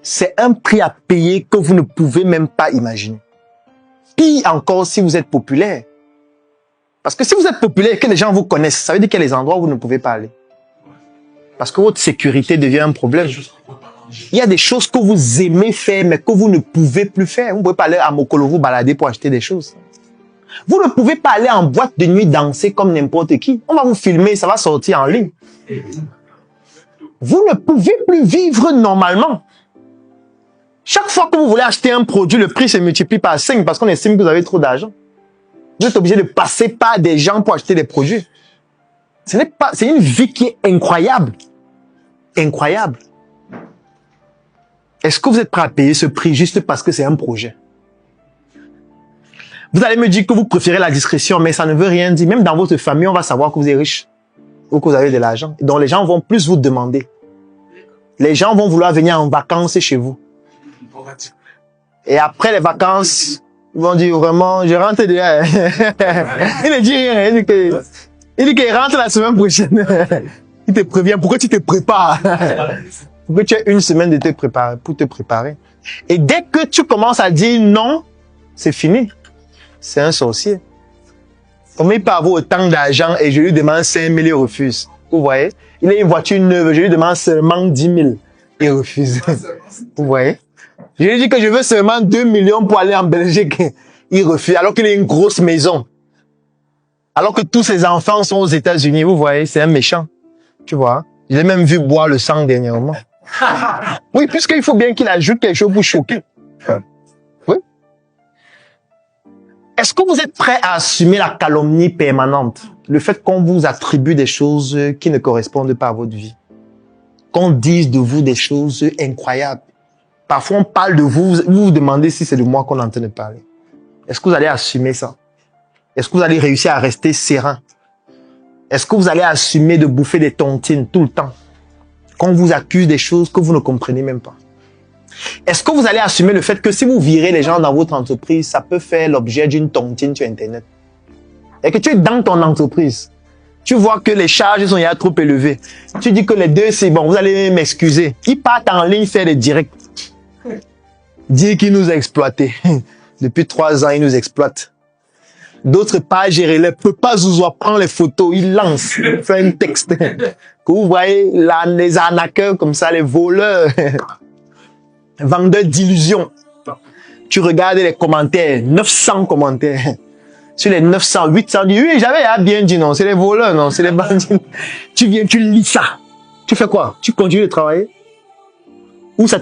c'est un prix à payer que vous ne pouvez même pas imaginer. Pire encore si vous êtes populaire. Parce que si vous êtes populaire et que les gens vous connaissent, ça veut dire qu'il y a des endroits où vous ne pouvez pas aller. Parce que votre sécurité devient un problème. Il y a des choses que vous aimez faire, mais que vous ne pouvez plus faire. Vous ne pouvez pas aller à Mokolo vous balader pour acheter des choses. Vous ne pouvez pas aller en boîte de nuit danser comme n'importe qui. On va vous filmer, ça va sortir en ligne. Vous ne pouvez plus vivre normalement. Chaque fois que vous voulez acheter un produit, le prix se multiplie par 5 parce qu'on estime que vous avez trop d'argent. Vous êtes obligé de passer par des gens pour acheter des produits. C'est une vie qui est incroyable. Incroyable. Est-ce que vous êtes prêt à payer ce prix juste parce que c'est un projet? Vous allez me dire que vous préférez la discrétion, mais ça ne veut rien dire. Même dans votre famille, on va savoir que vous êtes riche ou que vous avez de l'argent. Donc les gens vont plus vous demander. Les gens vont vouloir venir en vacances chez vous. Et après les vacances, ils vont dire vraiment, je rentre déjà. Il ne dit rien. Il dit qu'il rentre la semaine prochaine. Il te prévient. Pourquoi tu te prépares? Pourquoi tu as une semaine de te préparer, pour te préparer. Et dès que tu commences à dire non, c'est fini. C'est un sorcier. Comment il peut avoir autant d'argent et je lui demande 5 000, il refuse. Vous voyez? Il a une voiture neuve, je lui demande seulement 10 000. Il refuse. Vous voyez? Je lui dis que je veux seulement 2 millions pour aller en Belgique. Il refuse, alors qu'il a une grosse maison. Alors que tous ses enfants sont aux États-Unis. Vous voyez? C'est un méchant. Tu vois? Je l'ai même vu boire le sang dernièrement. Oui, puisqu'il faut bien qu'il ajoute quelque chose pour choquer. Oui. Est-ce que vous êtes prêt à assumer la calomnie permanente? Le fait qu'on vous attribue des choses qui ne correspondent pas à votre vie. Qu'on dise de vous des choses incroyables. Parfois, on parle de vous, vous vous demandez si c'est de moi qu'on est en train de parler. Est-ce que vous allez assumer ça? Est-ce que vous allez réussir à rester serein? Est-ce que vous allez assumer de bouffer des tontines tout le temps? Qu'on vous accuse des choses que vous ne comprenez même pas. Est-ce que vous allez assumer le fait que si vous virez les gens dans votre entreprise, ça peut faire l'objet d'une tontine sur Internet? Et que tu es dans ton entreprise, tu vois que les charges sont trop élevées. Tu dis que les deux, c'est bon, vous allez m'excuser. Ils partent en ligne faire des directs. Dire qu'ils nous ont exploités. Depuis 3 ans, ils nous exploitent. D'autres pages, ne peut pas Zouzoua prendre les photos, il lance, il fait un texte. Que vous voyez, là, les arnaqueurs comme ça, les voleurs, vendeurs d'illusions. Tu regardes les commentaires, 900 commentaires. Sur les 900, 800, oui, j'avais bien dit non, c'est les voleurs, non, c'est les bandits. Tu viens, tu lis ça. Tu fais quoi? Tu continues de travailler? Ou ça